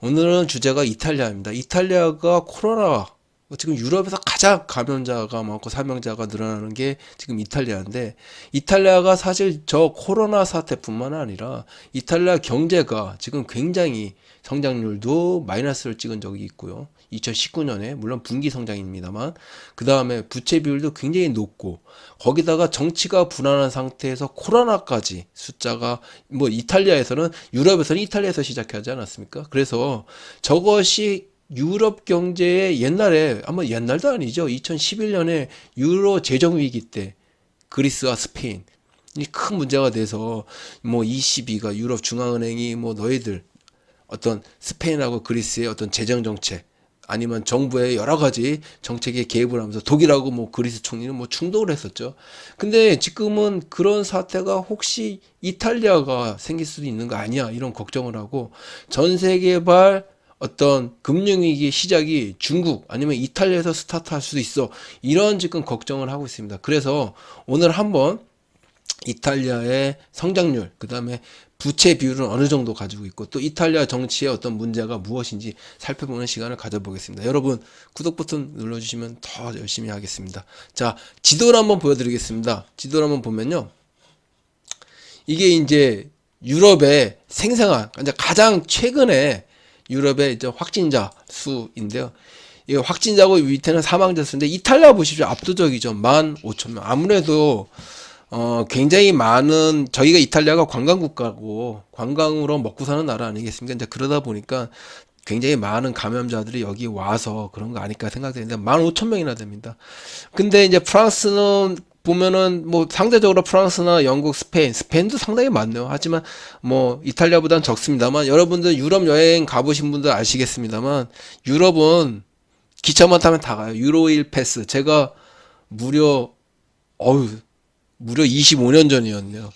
오늘은 주제가 이탈리아입니다. 이탈리아가 코로나 지금 유럽에서 가장 감염자가 많고 사망자가 늘어나는 게 지금 이탈리아인데, 이탈리아가 사실 저 코로나 사태뿐만 아니라 이탈리아 경제가 지금 굉장히 성장률도 마이너스를 찍은 적이 있고요. 2019년에 물론 분기 성장입니다만, 그 다음에 부채 비율도 굉장히 높고, 거기다가 정치가 불안한 상태에서 코로나까지 숫자가, 뭐 이탈리아에서는, 유럽에서는 이탈리아에서 시작하지 않았습니까? 그래서 저것이 유럽 경제의 옛날에, 아마 옛날도 아니죠, 2011년에 유로 재정 위기 때 그리스와 스페인 이 큰 문제가 돼서, 뭐 ECB가, 유럽 중앙은행이 뭐 너희들 어떤 스페인하고 그리스의 어떤 재정 정책, 아니면 정부의 여러 가지 정책에 개입을 하면서 독일하고 뭐 그리스 총리는 뭐 충돌을 했었죠. 근데 지금은 그런 사태가 혹시 이탈리아가 생길 수도 있는 거 아니야, 이런 걱정을 하고, 전 세계발 어떤 금융위기의 시작이 중국 아니면 이탈리아에서 스타트할 수도 있어, 이런 지금 걱정을 하고 있습니다. 그래서 오늘 한번 이탈리아의 성장률, 그 다음에 부채 비율은 어느 정도 가지고 있고, 또 이탈리아 정치의 어떤 문제가 무엇인지 살펴보는 시간을 가져보겠습니다. 여러분 구독 버튼 눌러주시면 더 열심히 하겠습니다. 자, 지도를 한번 보여드리겠습니다. 지도를 한번 보면요, 이게 이제 유럽의 생생한, 이제 가장 최근에 유럽의 이제 확진자 수인데요. 이 확진자고 밑에는 사망자 수인데, 이탈리아 보십시오. 압도적이죠. 15,000명. 아무래도 굉장히 많은, 저희가 이탈리아가 관광 국가고 관광으로 먹고 사는 나라 아니겠습니까? 이제 그러다 보니까 굉장히 많은 감염자들이 여기 와서 그런 거 아닐까 생각되는데, 15,000명이나 됩니다. 근데 이제 프랑스는 보면은 뭐 상대적으로 프랑스나 영국, 스페인도 상당히 많네요. 하지만 뭐 이탈리아보다는 적습니다만, 여러분들 유럽 여행 가보신 분들 아시겠습니다만, 유럽은 기차만 타면 다 가요. 유로1 패스. 제가 무려 어휴 무려 25년 전이었네요.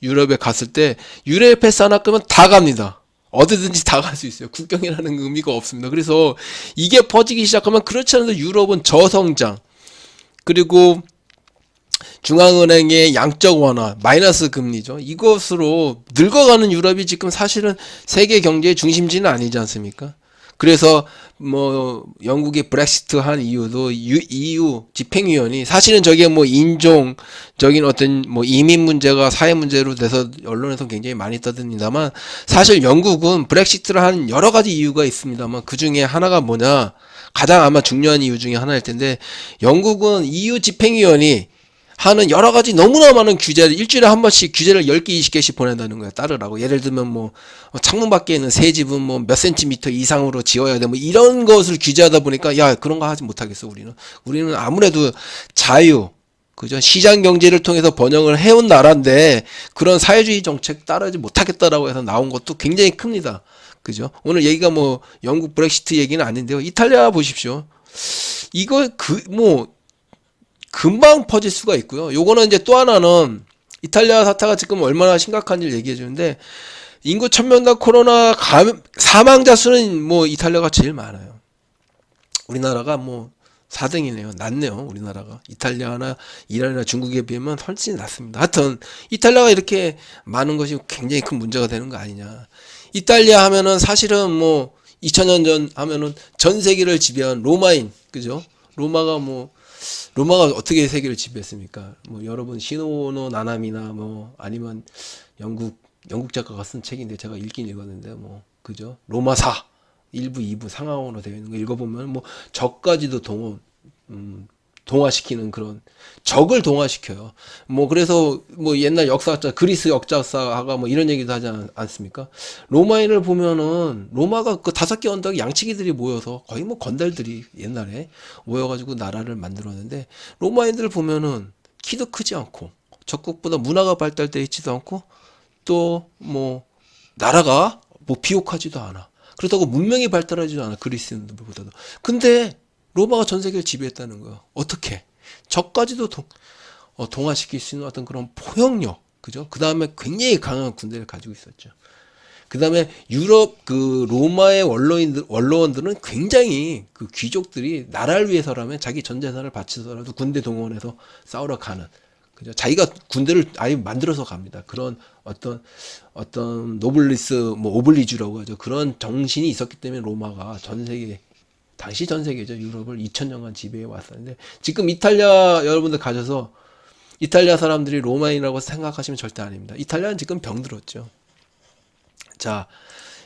유럽에 갔을 때 유레일 패스 하나 끄면 다 갑니다. 어디든지 다 갈 수 있어요. 국경이라는 의미가 없습니다. 그래서 이게 퍼지기 시작하면, 그렇지 않아도 유럽은 저성장, 그리고 중앙은행의 양적 완화, 마이너스 금리죠. 이것으로 늙어가는 유럽이 지금 사실은 세계 경제의 중심지는 아니지 않습니까? 그래서 뭐 영국이 브렉시트 한 이유도 EU 집행위원이, 사실은 저게 뭐 인종적인 어떤 뭐 이민 문제가 사회 문제로 돼서 언론에서 굉장히 많이 떠듭니다만, 사실 영국은 브렉시트를 한 여러 가지 이유가 있습니다만, 그 중에 하나가 뭐냐, 가장 아마 중요한 이유 중에 하나일 텐데, 영국은 EU 집행위원이 하는 여러 가지 너무나 많은 규제를, 일주일에 한 번씩 규제를 10개, 20개씩 보낸다는 거야, 따르라고. 예를 들면 뭐 창문 밖에 있는 새 집은 뭐 몇 센티미터 이상으로 지어야 돼, 뭐 이런 것을 규제하다 보니까, 야, 그런 거 하지 못하겠어. 우리는 아무래도 자유, 그죠, 시장 경제를 통해서 번영을 해온 나라인데, 그런 사회주의 정책 따르지 못하겠다라고 해서 나온 것도 굉장히 큽니다. 그죠? 오늘 얘기가 뭐 영국 브렉시트 얘기는 아닌데요. 이탈리아 보십시오. 이거 금방 퍼질 수가 있고요. 요거는 이제 또 하나는, 이탈리아 사태가 지금 얼마나 심각한지를 얘기해 주는데, 인구 1000명당 코로나 사망자 수는 뭐 이탈리아가 제일 많아요. 우리나라가 뭐 4등이네요. 낮네요, 우리나라가. 이탈리아나 이란이나 중국에 비하면 훨씬 낮습니다. 하여튼 이탈리아가 이렇게 많은 것이 굉장히 큰 문제가 되는 거 아니냐. 이탈리아 하면은 사실은 뭐 2000년 전 하면은 전 세계를 지배한 로마인, 그죠? 로마가 어떻게 세계를 지배했습니까? 뭐 여러분 시노노 나나미나 뭐 아니면 영국 작가가 쓴 책인데 제가 읽긴 읽었는데, 뭐 그죠? 로마사 1부, 2부 상하원으로 되어 있는 거 읽어보면, 뭐 적까지도 동화시키는, 그런 적을 동화시켜요. 뭐 그래서 뭐 옛날 역사학자, 그리스 역사가가 뭐 이런 얘기도 하지 않습니까? 로마인을 보면은, 로마가 그 5개 언덕 양치기들이 모여서, 거의 뭐 건달들이 옛날에 모여가지고 나라를 만들었는데, 로마인들 보면은 키도 크지 않고, 적국보다 문화가 발달되어 있지도 않고, 또 뭐 나라가 뭐 비옥하지도 않아. 그렇다고 문명이 발달하지도 않아, 그리스인들보다도. 근데 로마가 전 세계를 지배했다는 거야. 어떻게? 적까지도 동화시킬 수 있는 어떤 그런 포용력, 그죠? 그 다음에 굉장히 강한 군대를 가지고 있었죠. 그 다음에 유럽 그 로마의 원로원들은 굉장히, 그 귀족들이 나라를 위해서라면 자기 전 재산을 바쳐서라도 군대 동원해서 싸우러 가는, 그죠? 자기가 군대를 아예 만들어서 갑니다. 그런 어떤 노블리스 뭐 오블리주라고 하죠. 그런 정신이 있었기 때문에 로마가 전 세계 당시 전 세계죠. 유럽을 2000년간 지배해 왔었는데 지금 이탈리아 여러분들 가셔서 이탈리아 사람들이 로마인이라고 생각하시면 절대 아닙니다. 이탈리아는 지금 병들었죠. 자,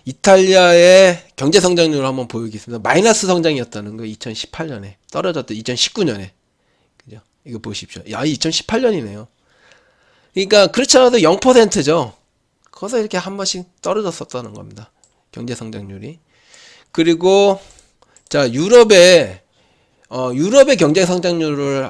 이탈리아의 경제 성장률을 한번 보여주겠습니다. 마이너스 성장이었다는 거 2018년에 떨어졌던 2019년에 그죠? 이거 보십시오. 야, 2018년이네요. 그러니까 그렇지 않아도 0%죠. 거기서 이렇게 한 번씩 떨어졌었다는 겁니다. 경제 성장률이. 그리고 자, 유럽의 경제 성장률을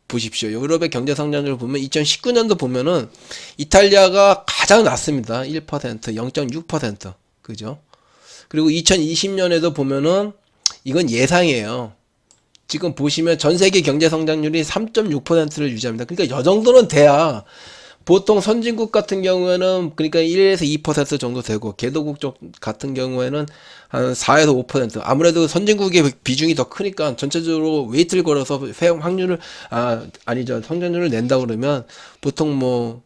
보십시오. 유럽의 경제 성장률을 보면 2019년도 보면은 이탈리아가 가장 낮습니다. 1%, 0.6%. 그죠? 그리고 2020년에도 보면은 이건 예상이에요. 지금 보시면 전 세계 경제 성장률이 3.6%를 유지합니다. 그러니까 이 정도는 돼야 보통 선진국 같은 경우에는 그러니까 1에서 2% 정도 되고 개도국 쪽 같은 경우에는 한 4에서 5% 아무래도 선진국의 비중이 더 크니까 전체적으로 웨이트를 걸어서 확률을 아니죠 성장률을 낸다 그러면 보통 뭐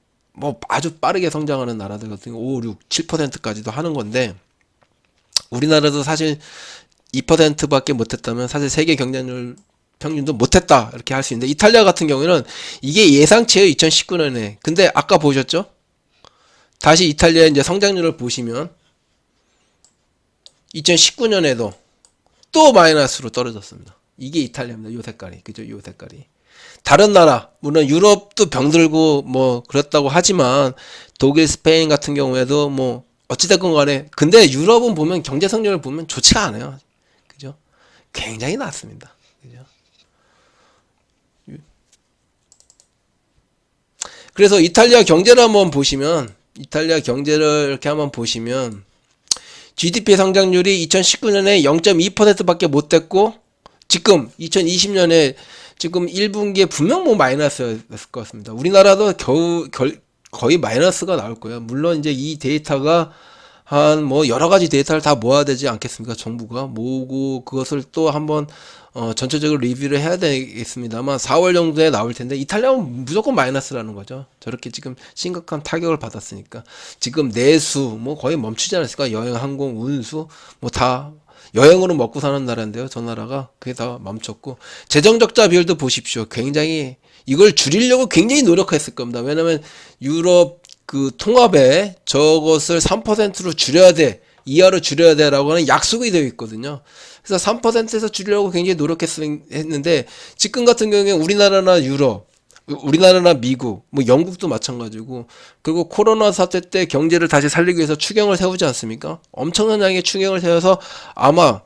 아주 빠르게 성장하는 나라들 같은 경우 5, 6, 7%까지도 하는 건데 우리나라도 사실 2%밖에 못했다면 사실 세계 경쟁률 평균도 못했다 이렇게 할 수 있는데 이탈리아 같은 경우에는 이게 예상치예요 2019년에. 근데 아까 보셨죠? 다시 이탈리아 이제 성장률을 보시면 2019년에도 또 마이너스로 떨어졌습니다. 이게 이탈리아입니다. 요 색깔이 그죠? 요 색깔이. 다른 나라 물론 유럽도 병들고 뭐 그렇다고 하지만 독일, 스페인 같은 경우에도 뭐 어찌됐건 간에 근데 유럽은 보면 경제 성장을 보면 좋지가 않아요. 그죠? 굉장히 낮습니다. 그죠? 그래서 이탈리아 경제를 한번 보시면 이탈리아 경제를 이렇게 한번 보시면 GDP 성장률이 2019년에 0.2%밖에 못 됐고 지금 2020년에 지금 1분기에 분명 뭐 마이너스였을 것 같습니다. 우리나라도 거의 마이너스가 나올 거예요. 물론 이제 이 데이터가 한 뭐 여러 가지 데이터를 다 모아야 되지 않겠습니까? 정부가 모으고 그것을 또 한번 전체적으로 리뷰를 해야 되겠습니다만 4월 정도에 나올 텐데 이탈리아는 무조건 마이너스라는 거죠. 저렇게 지금 심각한 타격을 받았으니까 지금 내수 뭐 거의 멈추지 않았을까? 여행, 항공, 운수 뭐 다 여행으로 먹고 사는 나라인데요. 저 나라가 그게 다 멈췄고 재정 적자 비율도 보십시오. 굉장히 이걸 줄이려고 굉장히 노력했을 겁니다. 왜냐면 유럽 그 통합에 저것을 3%로 줄여야 돼. 이하로 줄여야 돼라고 하는 약속이 되어 있거든요. 그래서 3%에서 줄이려고 굉장히 노력했는데 지금 같은 경우에 우리나라나 유럽, 우리나라나 미국, 뭐 영국도 마찬가지고 그리고 코로나 사태 때 경제를 다시 살리기 위해서 추경을 세우지 않습니까? 엄청난 양의 추경을 세워서 아마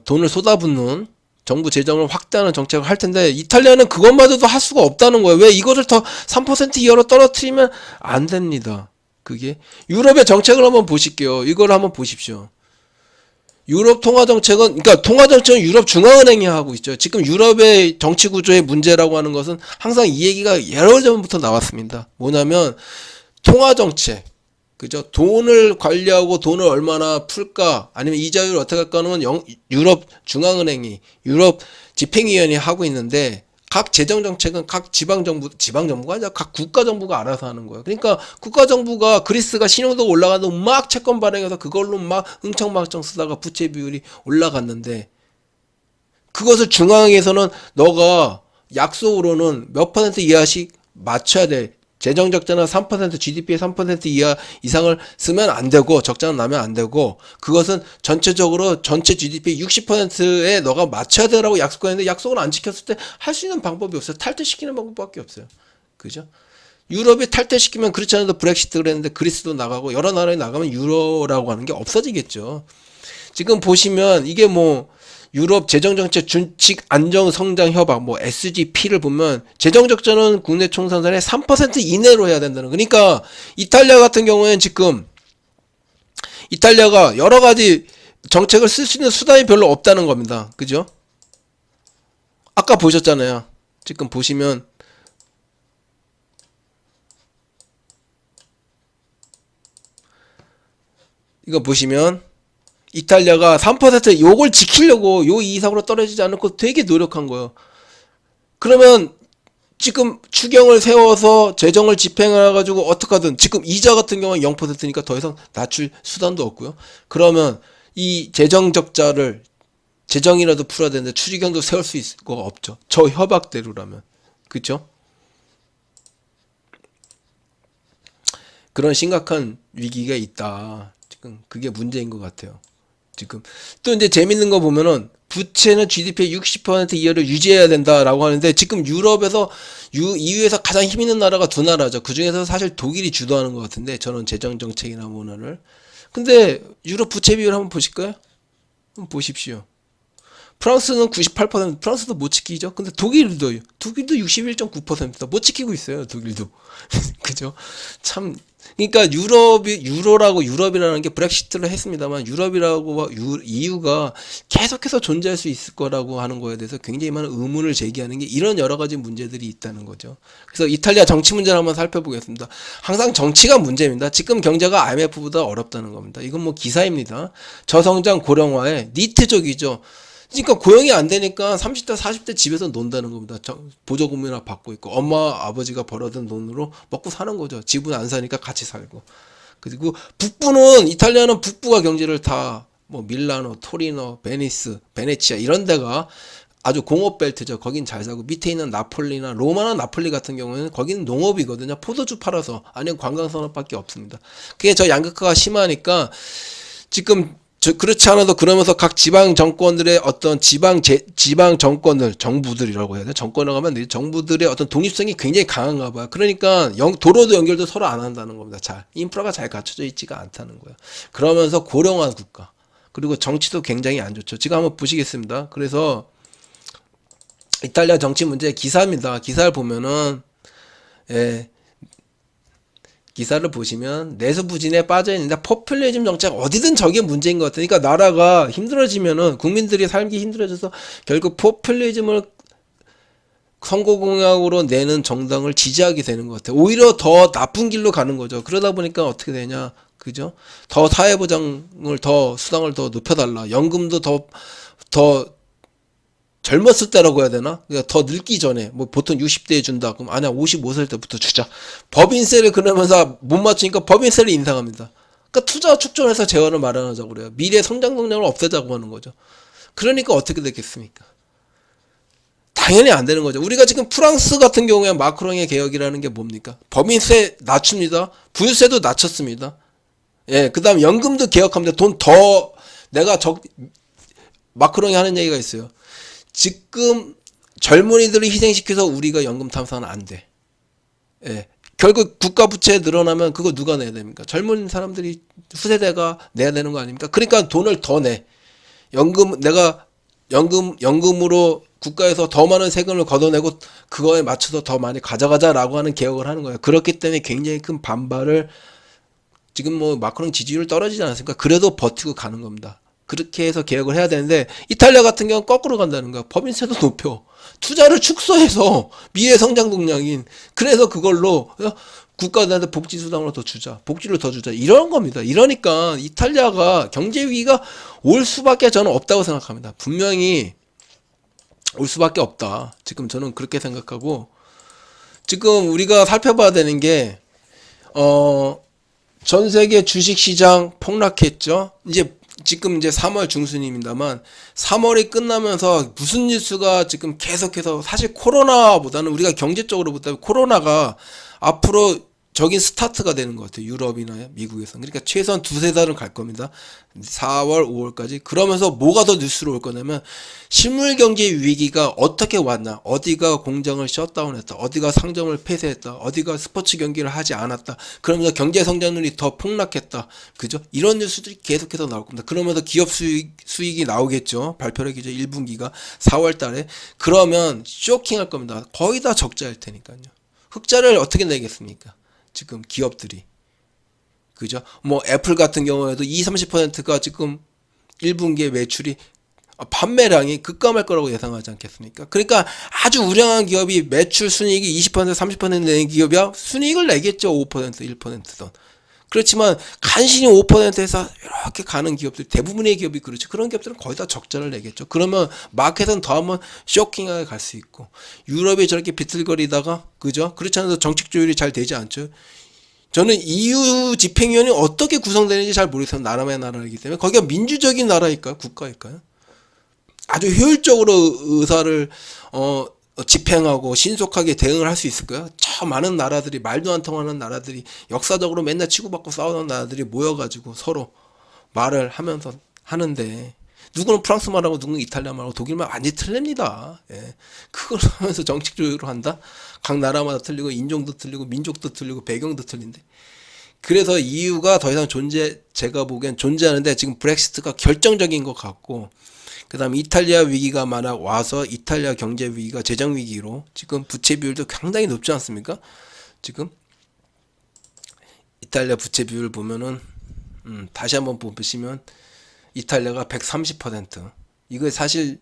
돈을 쏟아붓는 정부 재정을 확대하는 정책을 할 텐데 이탈리아는 그것마저도 할 수가 없다는 거예요. 왜 이것을 더 3% 이하로 떨어뜨리면 안 됩니다. 그게 유럽의 정책을 한번 보실게요. 이걸 한번 보십시오. 유럽 통화 정책은 그러니까 통화 정책은 유럽 중앙은행이 하고 있죠. 지금 유럽의 정치 구조의 문제라고 하는 것은 항상 이 얘기가 여러 전부터 나왔습니다. 뭐냐면 통화 정책 그죠? 돈을 관리하고 돈을 얼마나 풀까 아니면 이자율을 어떻게 할까 하는 건 유럽 중앙은행이 유럽 집행위원회 하고 있는데 각 재정정책은 각 지방정부가 아니라 각 국가정부가 알아서 하는 거예요. 그러니까 국가정부가 그리스가 신용도가 올라가도 막 채권 발행해서 그걸로 막 흥청망청 쓰다가 부채 비율이 올라갔는데 그것을 중앙에서는 너가 약속으로는 몇 퍼센트 이하씩 맞춰야 돼. 재정 적자는 3% GDP의 3% 이하 이상을 쓰면 안 되고 적자는 나면 안 되고 그것은 전체적으로 전체 GDP의 60%에 너가 맞춰야 되라고 약속했는데 약속을 안 지켰을 때 할 수 있는 방법이 없어요. 탈퇴시키는 방법밖에 없어요. 그죠? 유럽이 탈퇴시키면 그렇지 않아도 브렉시트 그랬는데 그리스도 나가고 여러 나라에 나가면 유로라고 하는 게 없어지겠죠. 지금 보시면 이게 뭐 유럽 재정정책 준칙 안정성장 협약 뭐 SGP를 보면 재정적자는 국내 총생산의 3% 이내로 해야 된다는 그러니까 이탈리아 같은 경우에는 지금 이탈리아가 여러 가지 정책을 쓸 수 있는 수단이 별로 없다는 겁니다. 그죠? 아까 보셨잖아요. 지금 보시면 이거 보시면 이탈리아가 3% 요걸 지키려고 요 이상으로 떨어지지 않고 되게 노력한 거예요. 그러면 지금 추경을 세워서 재정을 집행해가지고 어떡하든 지금 이자 같은 경우는 0%니까 더 이상 낮출 수단도 없고요. 그러면 이 재정 적자를 재정이라도 풀어야 되는데 추경도 세울 수 있을 거가 없죠. 저 협약대로라면. 그렇죠? 그런 심각한 위기가 있다. 지금 그게 문제인 것 같아요. 지금 또 이제 재밌는 거 보면은 부채는 GDP의 60% 이하를 유지해야 된다라고 하는데 지금 유럽에서 EU에서 가장 힘 있는 나라가 두 나라죠. 그 중에서 사실 독일이 주도하는 것 같은데 저는 재정 정책이나 문화를. 근데 유럽 부채 비율 한번 보실까요? 한번 보십시오. 프랑스는 98%, 프랑스도 못 지키죠. 근데 독일도 61.9%다. 못 지키고 있어요. 독일도. 그죠? 참. 그러니까 유로라고 유럽이라는 게 브렉시트를 했습니다만 유럽이라고 EU가 계속해서 존재할 수 있을 거라고 하는 거에 대해서 굉장히 많은 의문을 제기하는 게 이런 여러 가지 문제들이 있다는 거죠. 그래서 이탈리아 정치 문제를 한번 살펴보겠습니다. 항상 정치가 문제입니다. 지금 경제가 IMF보다 어렵다는 겁니다. 이건 뭐 기사입니다. 저성장 고령화에 니트족이죠. 그러니까 고용이 안 되니까 30대 40대 집에서 논다는 겁니다. 보조금이나 받고 있고 엄마 아버지가 벌어둔 돈으로 먹고 사는 거죠. 집은 안 사니까 같이 살고. 그리고 북부는 이탈리아는 북부가 경제를 다 뭐 밀라노, 토리노, 베니스, 베네치아 이런 데가 아주 공업 벨트죠. 거긴 잘 사고 밑에 있는 나폴리나 로마나 나폴리 같은 경우에는 거기는 농업이거든요. 포도주 팔아서 아니면 관광 산업밖에 없습니다. 그게 저 양극화가 심하니까 지금 그렇지 않아도 그러면서 각 지방 정권들의 어떤 지방 정권들, 정부들이라고 해야 돼. 정권을 가면 안 정부들의 어떤 독립성이 굉장히 강한가 봐요. 그러니까 도로도 연결도 서로 안 한다는 겁니다. 인프라가 잘 갖춰져 있지가 않다는 거예요. 그러면서 고령화 국가. 그리고 정치도 굉장히 안 좋죠. 지금 한번 보시겠습니다. 그래서 이탈리아 정치 문제 기사입니다. 기사를 보면은, 예. 기사를 보시면 내수 부진에 빠져 있는데 포퓰리즘 정책 어디든 저게 문제인 것 같아요. 그러니까 나라가 힘들어지면은 국민들이 살기 힘들어져서 결국 포퓰리즘을 선거 공약으로 내는 정당을 지지하게 되는 것 같아요. 오히려 더 나쁜 길로 가는 거죠. 그러다 보니까 어떻게 되냐, 그죠? 더 사회보장을 더 수당을 더 높여달라. 연금도 더 젊었을 때라고 해야 되나? 그러니까 더 늙기 전에 뭐 보통 60대에 준다. 그럼 아니야 55살 때부터 주자. 법인세를 그러면서 못 맞추니까 법인세를 인상합니다. 그러니까 투자 축전해서 재원을 마련하자고 그래요. 미래 성장 동력을 없애자고 하는 거죠. 그러니까 어떻게 되겠습니까? 당연히 안 되는 거죠. 우리가 지금 프랑스 같은 경우에 마크롱의 개혁이라는 게 뭡니까? 법인세 낮춥니다. 부유세도 낮췄습니다. 예, 그다음 연금도 개혁합니다. 돈 더 내가 마크롱이 하는 얘기가 있어요. 지금 젊은이들을 희생시켜서 우리가 연금 탐사는 안 돼. 예. 결국 국가 부채 늘어나면 그거 누가 내야 됩니까? 젊은 사람들이 후세대가 내야 되는 거 아닙니까? 그러니까 돈을 더 내. 내가 연금으로 국가에서 더 많은 세금을 걷어내고 그거에 맞춰서 더 많이 가져가자라고 하는 개혁을 하는 거예요. 그렇기 때문에 굉장히 큰 반발을 지금 뭐 마크롱 지지율 떨어지지 않았습니까? 그래도 버티고 가는 겁니다. 그렇게 해서 개혁을 해야 되는데 이탈리아 같은 경우는 거꾸로 간다는 거야. 법인세도 높여. 투자를 축소해서 미래 성장 동력인 그래서 그걸로 국가들한테 복지수당으로 더 주자. 복지를 더 주자. 이런 겁니다. 이러니까 이탈리아가 경제 위기가 올 수밖에 저는 없다고 생각합니다. 분명히 올 수밖에 없다. 지금 저는 그렇게 생각하고 지금 우리가 살펴봐야 되는 게 전 세계 주식시장 폭락했죠. 지금 이제 3월 중순입니다만 3월이 끝나면서 무슨 뉴스가 지금 계속해서 사실 코로나보다는 우리가 경제적으로 보다 코로나가 앞으로 적인 스타트가 되는 것 같아요. 유럽이나 미국에서. 그러니까 최소한 두세 달은 갈 겁니다. 4월, 5월까지. 그러면서 뭐가 더 뉴스로 올 거냐면 실물 경제 위기가 어떻게 왔나. 어디가 공장을 셧다운했다. 어디가 상점을 폐쇄했다. 어디가 스포츠 경기를 하지 않았다. 그러면서 경제 성장률이 더 폭락했다. 그죠? 이런 뉴스들이 계속해서 나올 겁니다. 그러면서 기업 수익이 나오겠죠. 발표를 하겠죠. 1분기가 4월 달에. 그러면 쇼킹할 겁니다. 거의 다 적자일 테니까요. 흑자를 어떻게 내겠습니까? 지금 기업들이. 그죠? 뭐 애플 같은 경우에도 30%가 지금 1분기에 매출이 판매량이 급감할 거라고 예상하지 않겠습니까? 그러니까 아주 우량한 기업이 매출 순이익이 20% 30% 내는 기업이야 순이익을 내겠죠. 5% 1%든. 그렇지만 간신히 5%에서 이렇게 가는 기업들, 대부분의 기업이 그렇죠. 그런 기업들은 거의 다 적자를 내겠죠. 그러면 마켓은 더 한번 쇼킹하게 갈 수 있고, 유럽이 저렇게 비틀거리다가, 그죠? 그렇지 않아도 정책 조율이 잘 되지 않죠. 저는 EU 집행위원회 어떻게 구성되는지 잘 모르겠어요. 나라의 나라이기 때문에. 거기가 민주적인 나라일까요? 국가일까요? 아주 효율적으로 의사를 집행하고 신속하게 대응을 할 수 있을까요? 저 많은 나라들이, 말도 안 통하는 나라들이, 역사적으로 맨날 치고받고 싸우는 나라들이 모여가지고 서로 말을 하면서 하는데, 누구는 프랑스 말하고 누구는 이탈리아 말하고 독일 말 완전히 틀립니다. 예. 그걸 하면서 정책 조율을 한다? 각 나라마다 틀리고 인종도 틀리고 민족도 틀리고 배경도 틀린데. 그래서 EU가 더 이상 제가 보기엔 존재하는데, 지금 브렉시트가 결정적인 것 같고, 그 다음에 이탈리아 위기가 만약 와서 이탈리아 경제 위기가 재정 위기로, 지금 부채 비율도 상당히 높지 않습니까? 지금 이탈리아 부채 비율 보면은 다시 한번 보시면 이탈리아가 130%. 이거 사실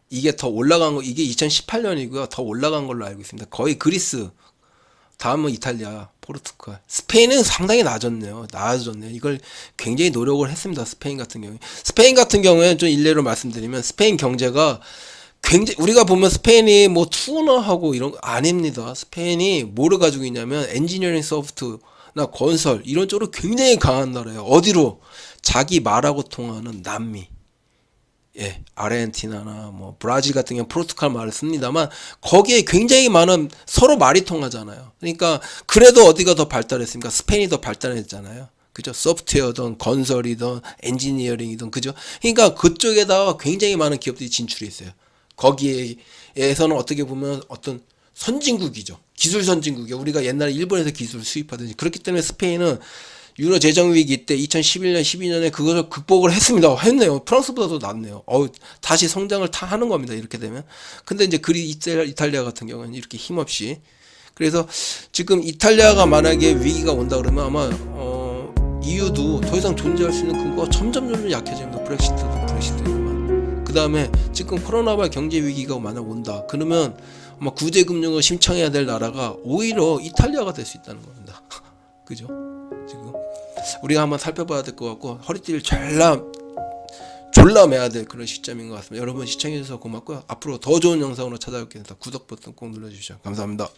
이게 더 올라간 거, 이게 2018년이고요. 더 올라간 걸로 알고 있습니다. 거의 그리스, 다음은 이탈리아, 포르투갈, 스페인은 상당히 나아졌네요. 이걸 굉장히 노력을 했습니다. 스페인 같은 경우에는 좀 일례로 말씀드리면, 스페인 경제가 굉장히, 우리가 보면 스페인이 뭐 투어하고 이런 거 아닙니다. 스페인이 뭐를 가지고 있냐면 엔지니어링 소프트나 건설 이런 쪽으로 굉장히 강한 나라예요. 어디로? 자기 말하고 통하는 남미, 예, 아르헨티나나 뭐 브라질 같은 경우 포르투갈 말을 씁니다만, 거기에 굉장히 많은, 서로 말이 통하잖아요. 그러니까 그래도 어디가 더 발달했습니까? 스페인이 더 발달했잖아요. 그죠? 소프트웨어든 건설이든 엔지니어링이든, 그죠? 그러니까 그쪽에다가 굉장히 많은 기업들이 진출이 있어요. 거기에서는 어떻게 보면 어떤 선진국이죠. 기술 선진국이요. 우리가 옛날에 일본에서 기술을 수입하듯이. 그렇기 때문에 스페인은 유로 재정 위기 때 2011년, 12년에 그것을 극복을 했습니다. 했네요. 프랑스보다도 낫네요. 다시 성장을 하는 겁니다. 이렇게 되면. 근데 이제 이탈리아 같은 경우는 이렇게 힘없이. 그래서 지금 이탈리아가 만약에 위기가 온다 그러면 아마 EU도 더 이상 존재할 수 있는 근거가 점점 약해집니다. 브렉시트지만. 그 다음에 지금 코로나19 경제 위기가 만약 온다. 그러면 아마 구제금융을 심창해야 될 나라가 오히려 이탈리아가 될 수 있다는 겁니다. 그죠? 지금 우리가 한번 살펴봐야 될 것 같고, 허리띠를 졸라 매야 될 그런 시점인 것 같습니다. 여러분 시청해주셔서 고맙고요. 앞으로 더 좋은 영상으로 찾아뵙겠습니다. 구독 버튼 꼭 눌러주시죠. 감사합니다.